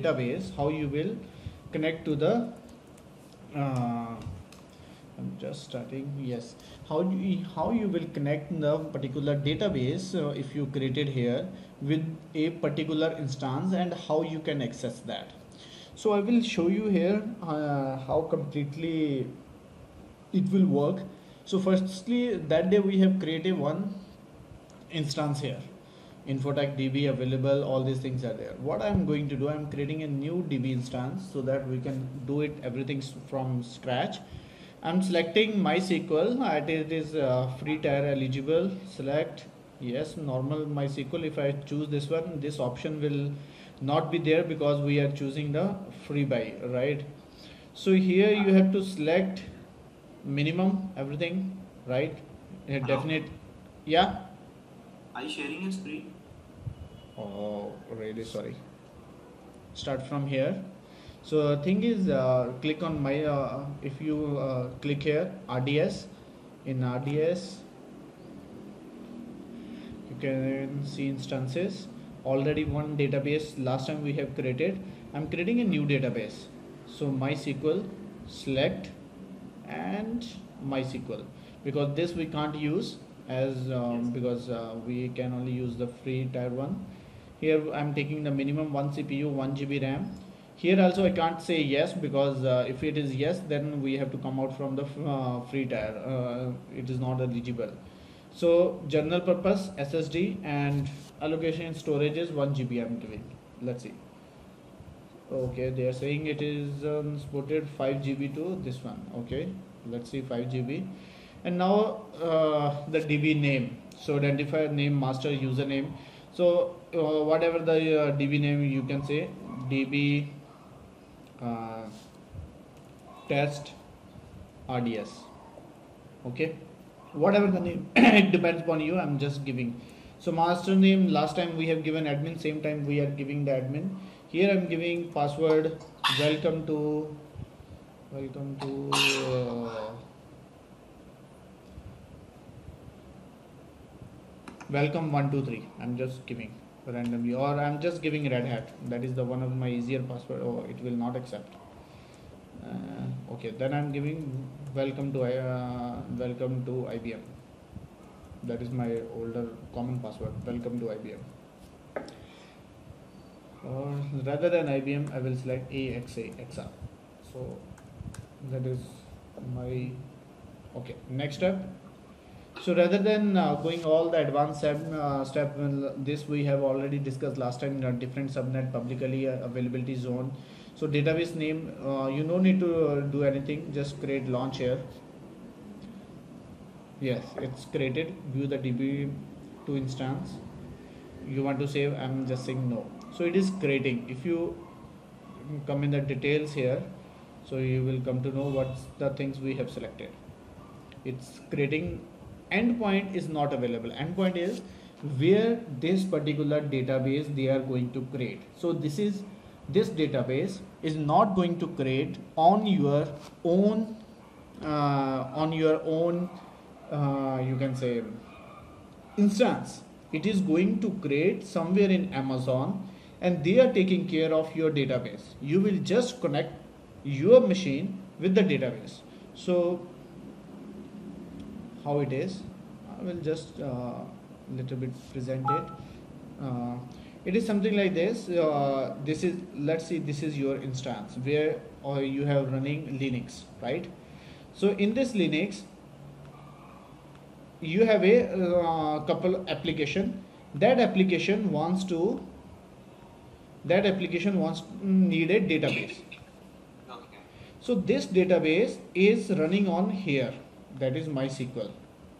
database, how you will connect to the I'm just starting. Yes, how you will connect the particular database if you created here with a particular instance, and how you can access that. So I will show you here how completely it will work. So firstly, that day we have created one instance here, infotech db available, all these things are there. What I'm going to do, I'm creating a new db instance so that we can do it everything from scratch. I'm selecting MySQL, it is free tier eligible, select yes, normal MySQL. If I choose this one, this option will not be there because we are choosing the free buy, right? So here you have to select minimum everything, right? Definite. Yeah, are you sharing your screen? oh really sorry. Start from here. So thing is, click on my if you click here RDS, in RDS you can see instances. Already one database last time we have created. I'm creating a new database. So MySQL, select, and MySQL, because this we can't use as because we can only use the free tier one. Here I'm taking the minimum 1 CPU, 1 GB RAM. Here also I can't say yes, because if it is yes, then we have to come out from the free tier. It is not eligible. So general purpose SSD and allocation storage is 1 GB I'm giving. Let's see. Okay, they are saying it is supported 5 GB to this one. Okay, let's see, 5 GB. And now the DB name. So identifier name, master, username. So whatever the DB name you can say, DB test RDS. Okay, whatever the name, it depends upon you. I'm just giving. So master name, last time we have given admin, same time we are giving the admin. Here I'm giving password welcome to welcome 123. I'm just giving randomly, or I'm just giving Red Hat. That is the one of my easier password. Oh, it will not accept. Okay, then I'm giving welcome to IBM. That is my older common password. Welcome to IBM. Or rather than IBM, I will select AXA. So that is my okay. Next step. So rather than going all the advanced step, this we have already discussed last time. Different subnet, publicly availability zone. So database name, you no need to do anything. Just create launch here. Yes, it's created. View the DB2 instance. You want to save? I'm just saying no. So it is creating. If you come in the details here, so you will come to know what's the things we have selected. It's creating. Endpoint is not available. Endpoint is where this particular database they are going to create. So this database is not going to create on your own you can say instance. It is going to create somewhere in Amazon, and they are taking care of your database. You will just connect your machine with the database. So how it is, I will just little bit present it. It is something like this. This is, let's see, this is your instance where you have running Linux, right? So in this Linux you have a couple application. That application need a database. Okay. So this database is running on here, that is MySQL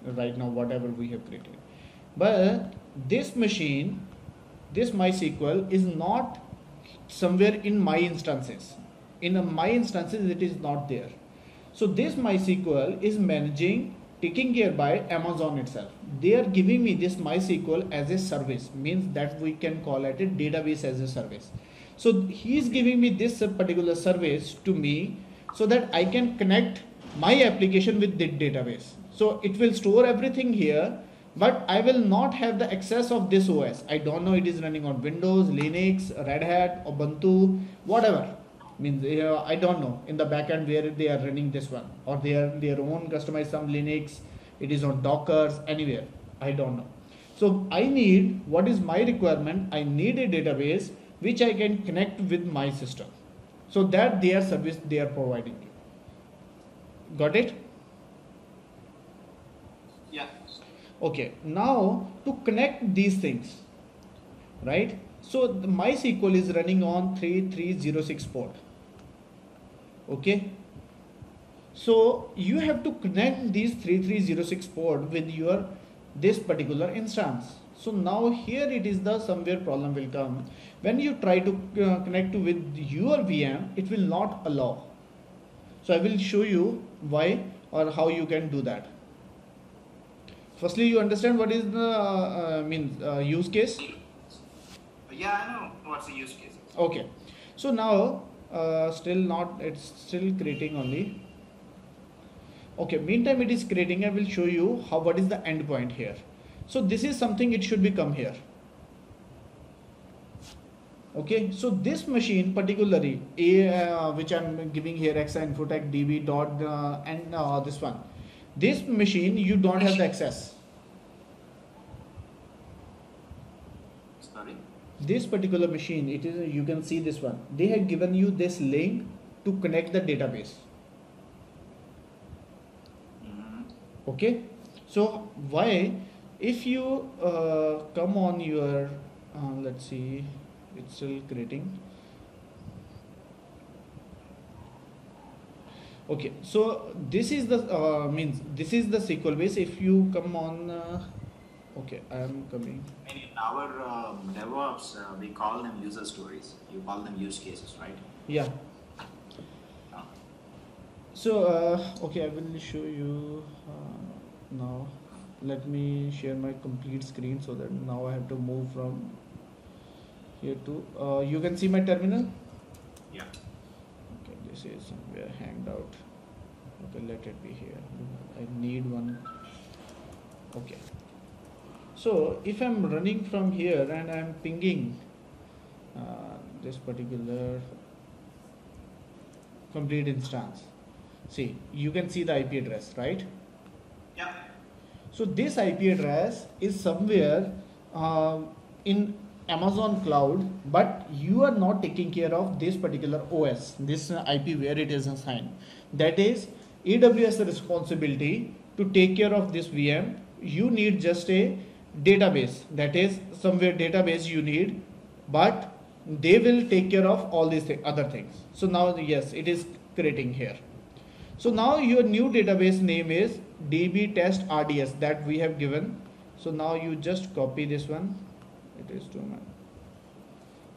right now, whatever we have created. But this machine, this MySQL is not somewhere in my instances. In my instances it is not there. So this MySQL is taken care by Amazon itself. They are giving me this MySQL as a service, means that we can call it a database as a service. So he is giving me this particular service to me so that I can connect my application with the database. So it will store everything here. but I will not have the access of this OS. I don't know it is running on Windows, Linux, Red Hat, Ubuntu, whatever. Means I don't know in the backend where they are running this one, or their own customized some Linux. It is on Dockers, anywhere. I don't know. So I need, what is my requirement? I need a database which I can connect with my system. So that their service they are providing me. Got it? Yeah. Okay, now to connect these things, right? So the MySQL is running on 3306 port. Okay, so you have to connect these 3306 port with your this particular instance. So now here it is the somewhere problem will come when you try to connect with your VM, it will not allow. So I will show you why or how you can do that. Firstly, you understand what is the use case? Yeah, I know what's the use case. Okay, so now still not, it's still creating only. Okay, meantime it is creating. I will show you how, what is the endpoint here. So this is something, it should become here. Okay, so this machine particularly which I'm giving here exa infotech db dot and this one, this machine you don't have the access. Sorry. This particular machine, it is, you can see this one, they have given you this link to connect the database. Okay, so why, if you come on your let's see, it's still creating. Okay, so this is the this is the SQL base. If you come on okay, I am coming. And in our DevOps, we call them user stories. You call them use cases, right? Yeah. Oh. So okay, I will show you now. Let me share my complete screen so that now I have to move from here to you can see my terminal. Yeah. Okay, this is somewhere hanged out. Okay, let it be here. I need one. Okay, so if I'm running from here and I'm pinging this particular complete instance, see, you can see the IP address, right? Yeah. So this IP address is somewhere in Amazon cloud, but you are not taking care of this particular OS, this IP where it is assigned. That is AWS responsibility to take care of this VM. You need just a database, that is somewhere database you need, but they will take care of all these other things. So now yes, it is creating here. So now your new database name is db test RDS that we have given. So now you just copy this one. It is too much.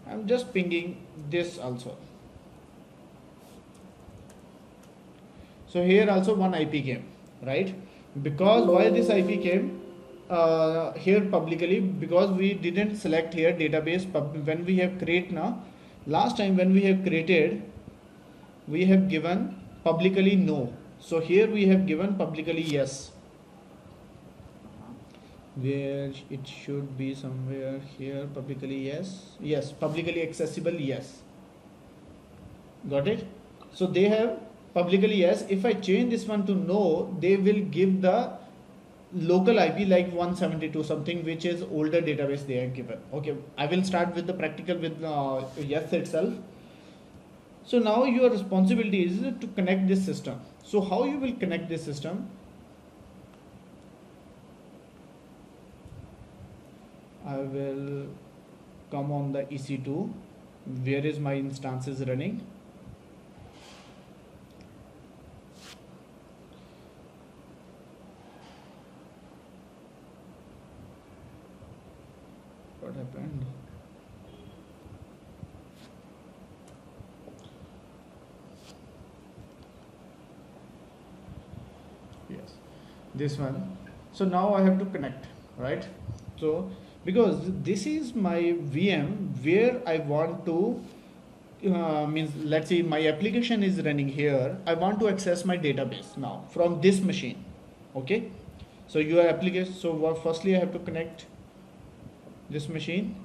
I'm just pinging this also. So here also one IP came, right? Because why this IP came here publicly, because we didn't select here database when we have create now. Last time when we have created, we have given publicly no. So here we have given publicly yes. Where it should be somewhere here, publicly yes. Yes, publicly accessible yes. Got it? So they have publicly yes. If I change this one to no, they will give the local IP like 172 something, which is older database they have given. Okay, I will start with the practical with yes itself. So now your responsibility is to connect this system. So how you will connect this system? I will come on the EC2. Where is my instances running? What happened? Yes, this one. So now I have to connect, right? So because this is my VM where I want to means let's say my application is running here, I want to access my database now from this machine. Okay, So your application, so what, firstly I have to connect this machine.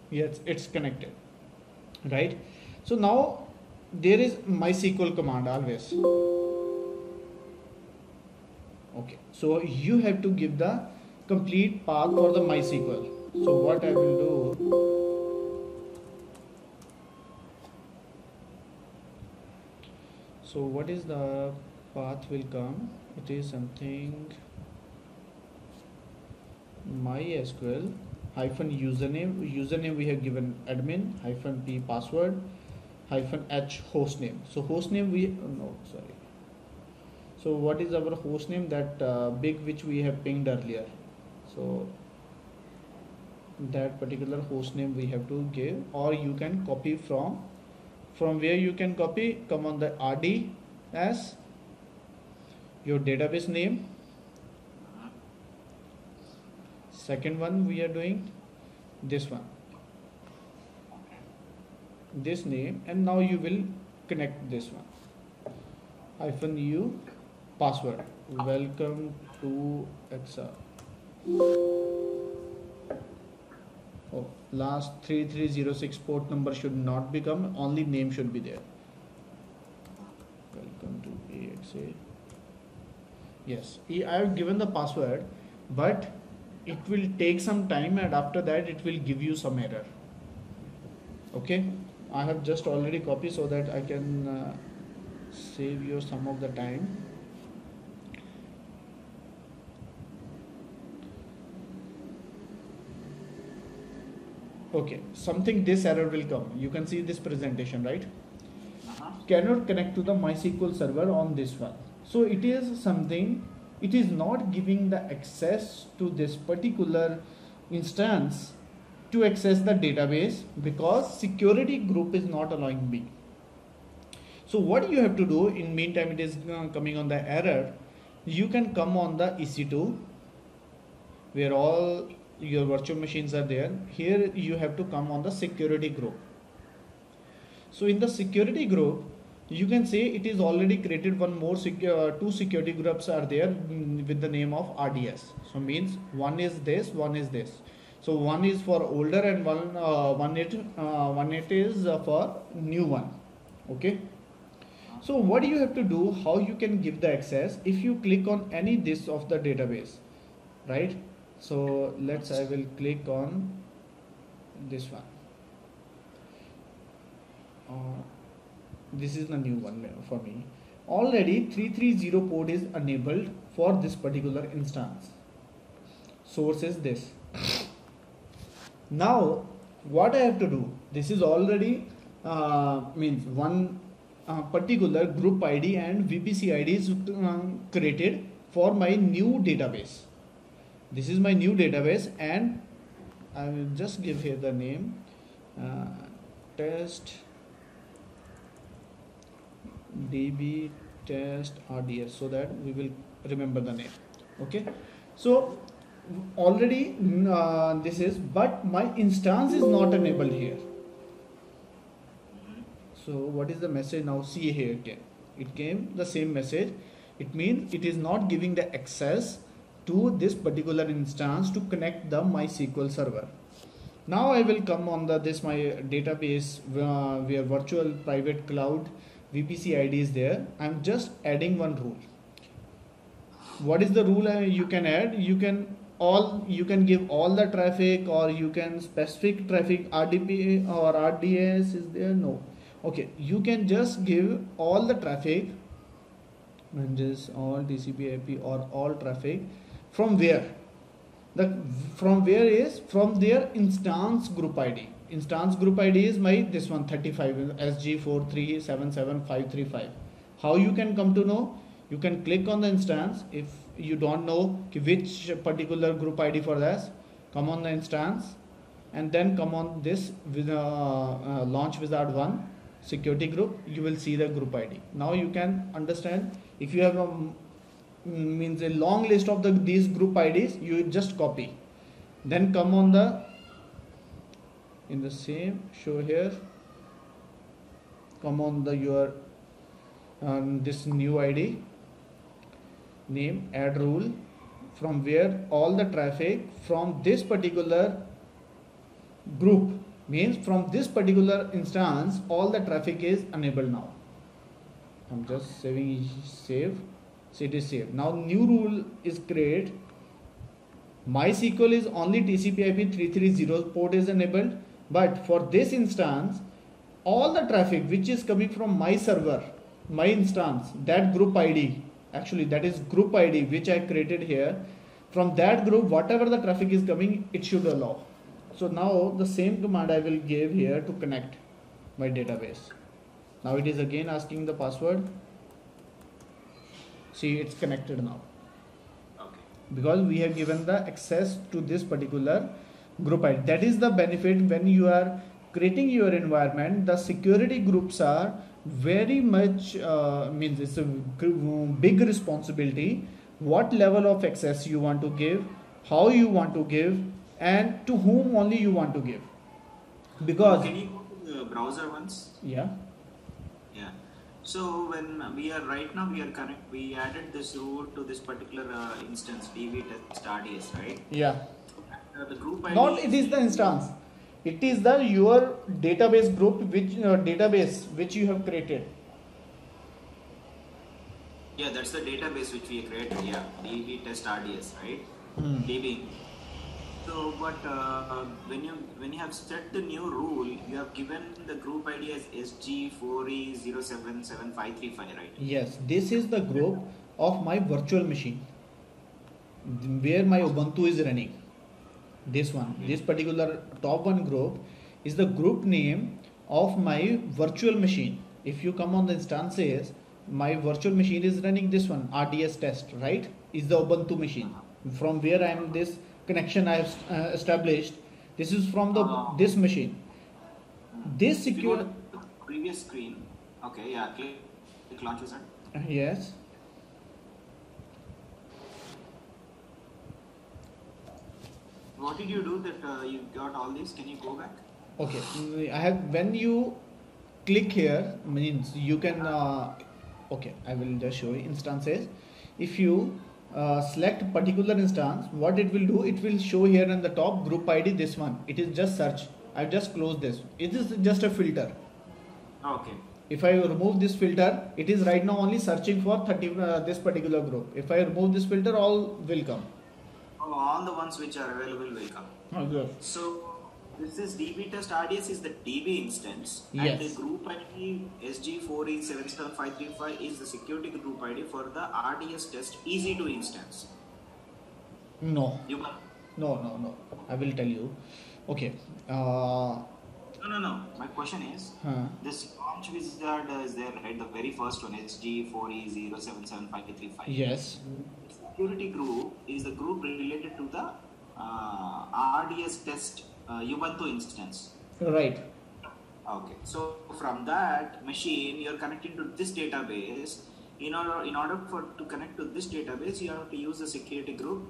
Yes, it's connected, right? So now there is MySQL command always. Okay, so you have to give the complete path for the MySQL. So what I will do, so what is the path will come? It is something MySQL hyphen username we have given admin hyphen p password hyphen h hostname. So hostname we no sorry. So what is our hostname, that big which we have pinged earlier? So that particular hostname we have to give, or you can copy from where you can copy. Come on the RDS, your database name. Second one we are doing this one, this name, and now you will connect this one hyphen u password welcome to XR. Oh, last 3306 port number should not become, only name should be there. Welcome to AXA. Yes, I have given the password, but it will take some time, and after that it will give you some error. Okay, I have just already copied so that I can save you some of the time. Okay, something, this error will come. You can see this presentation, right? Cannot connect to the MySQL server on this one. So it is something, it is not giving the access to this particular instance to access the database, because security group is not allowing me. So what you have to do, in meantime it is coming on the error, you can come on the EC2 where all your virtual machines are there. Here you have to come on the security group. So in the security group, you can say it is already created one more two security groups are there with the name of RDS. So means one is this, one is this. So one is for older and one it is for new one. Okay. So what you have to do, how you can give the access, if you click on any this of the database, right? So I will click on this one. This is the new one for me. Already 330 port is enabled for this particular instance. Source is this. Now what I have to do, this is already means one particular group ID and VPC ID is created for my new database. This is my new database, and I will just give here the name test db test RDS, so that we will remember the name. Okay, so already this is, but my instance is not enabled here. So what is the message now? See here again, it came the same message. It means it is not giving the access to this particular instance to connect the MySQL server. Now I will come on this my database where virtual private cloud VPC ID is there. I am just adding one rule. What is the rule you can add? You can give all the traffic, or you can specific traffic. RDP or RDS is there? No. Okay, you can just give all the traffic, and just all TCP IP or all traffic. From where? From where is from their instance group ID. Instance group ID is my this one 35 SG4377535. How you can come to know? You can click on the instance. If you don't know which particular group ID for this, come on the instance, and then come on this with launch wizard 1 security group. You will see the group ID. Now you can understand. If you have means a long list of these group IDs, you just copy, then come on the in the same show here, come on the your this new ID, name, add rule, from where all the traffic from this particular group, means from this particular instance all the traffic is enabled now. I'm just saving, save, so it is saved. Now new rule is create. MySQL is only TCP/IP 330 port is enabled, but for this instance all the traffic which is coming from my server, my instance, that group ID, actually that is group ID which I created here, from that group whatever the traffic is coming it should allow. So now the same command I will give here to connect my database. Now it is again asking the password. See, it's connected now. Okay. Because we have given the access to this particular group ID. That is the benefit when you are creating your environment. The security groups are very much means it's a big responsibility. What level of access you want to give, how you want to give, and to whom only you want to give. Because can you go to the browser once? Yeah. Yeah. So when we are right now we added this rule to this particular instance DB test RDS, right? Yeah. The group ID. Not it is the instance. It is the your database group which you have created. Yeah, that's the database which we created. Yeah, DB test RDS, right? DB. So, but when you have set the new rule, you have given the group ID as SG4E077535, right? Yes, this is the group of my virtual machine where my Ubuntu is running. This one, this particular top one group is the group name of my virtual machine. If you come on the instances, my virtual machine is running this one, RDS test, right? Is the Ubuntu machine from where I am this connection I have established. This is from the this machine. This secure previous screen. Okay, yeah, click launch wizard. Yes. What did you do that you got all these? Can you go back? Okay, I have, when you click here means you can okay, I will just show you instances. If you select particular instance, what it will do, it will show here in the top group ID, this one. It is just search. I just close this. It is just a filter. Okay. If I remove this filter, it is right now only searching for this particular group. If I remove this filter, all will come. Oh, all the ones which are available will come. Okay. So this is DB test RDS is the DB instance, Yes. and the group ID SG4E77535 is the security group ID for the RDS test EZ2 instance. No. No. I will tell you. Okay. No. My question is, this launch wizard is there, right? The very first one, SG4E077535. Yes. Security group is the group related to the RDS test Ubuntu instance. Right. Okay. So from that machine, you're connecting to this database. In order to connect to this database, you have to use the security group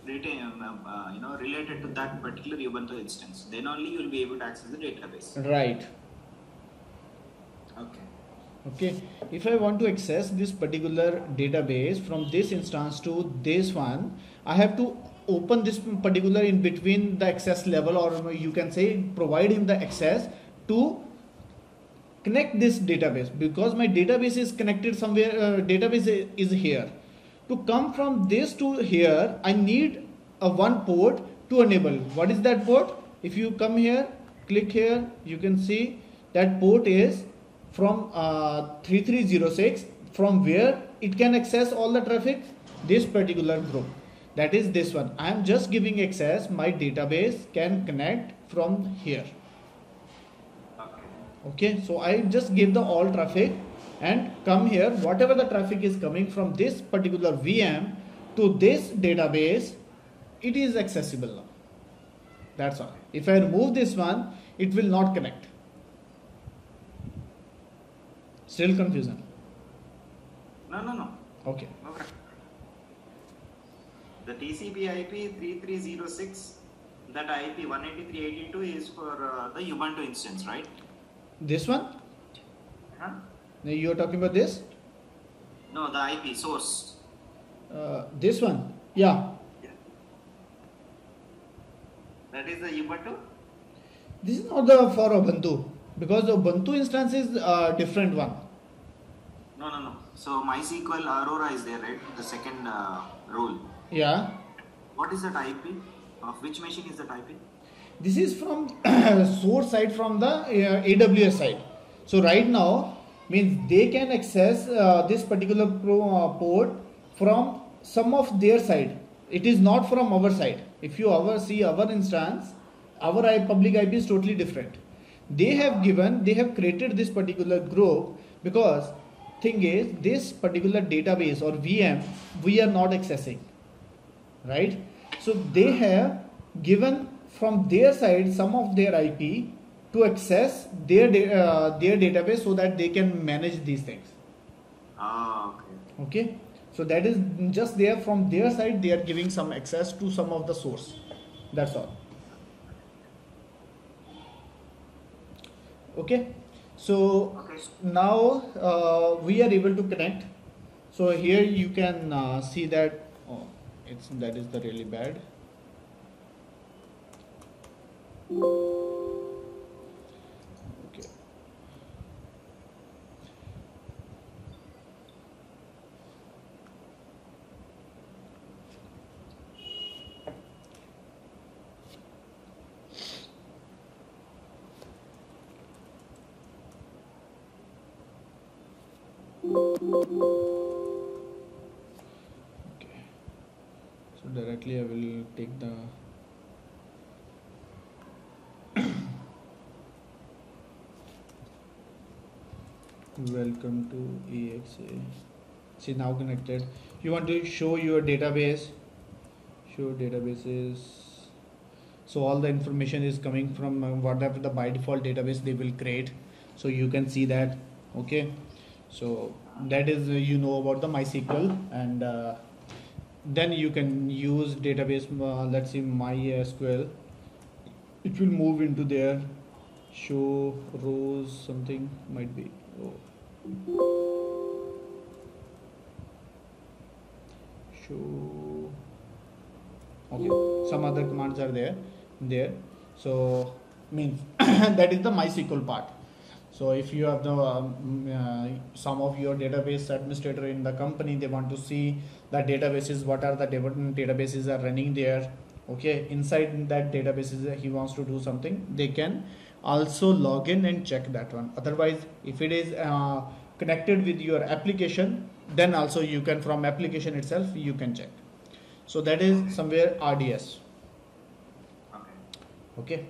related to that particular Ubuntu instance. Then only you will be able to access the database. Right. Okay. If I want to access this particular database from this instance to this one, I have to open this particular in between the access level, or you can say provide him the access to connect this database, because my database is connected somewhere. Database is here. To come from this to here, I need a one port to enable. What is that port? If you come here, click here, you can see that port is from 3306, from where it can access all the traffic, this particular group. That is this one. I am just giving access. My database can connect from here. Okay, so I just give the all traffic and come here. Whatever the traffic is coming from this particular VM to this database, it is accessible now. That's all. If I remove this one, it will not connect. Still confusion? No. Okay. The TCP/IP 3306, that IP 183.82 is for the Ubuntu instance, right? This one? Huh? You are talking about this? No, the IP source. This one, yeah. That is the Ubuntu. This is not the for Ubuntu, because the Ubuntu instance is a different one. No. So MySQL Aurora is there, right? The second rule. Yeah. What is that IP? Of which machine is that IP? This is from source side, from the AWS side. So right now means they can access this particular port from some of their side. It is not from our side. If you ever see our instance, our public IP is totally different. They have created this particular group because thing is, this particular database or VM we are not accessing, right? So they have given from their side some of their IP to access their database, so that they can manage these things. Okay. So that is just there from their side. They are giving some access to some of the source. That's all. Okay. So now we are able to connect. So here you can see that that is the really bad. Okay. Okay. So directly I will take the welcome to EXA. See, now connected. You want to show your database. Show databases. So all the information is coming from whatever the by default database they will create. So you can see that. Okay. So that is you know about the MySQL, and then you can use database. Let's see, MySQL. It will move into there. Show rows, something might be. Show. Okay, some other commands are there. So means that is the MySQL part. So if you have the some of your database administrator in the company, they want to see the databases, what are the databases are running there. Okay, inside that databases he wants to do something, they can also log in and check that one. Otherwise, if it is connected with your application, then also you can, from application itself you can check. So that is somewhere RDS. Okay.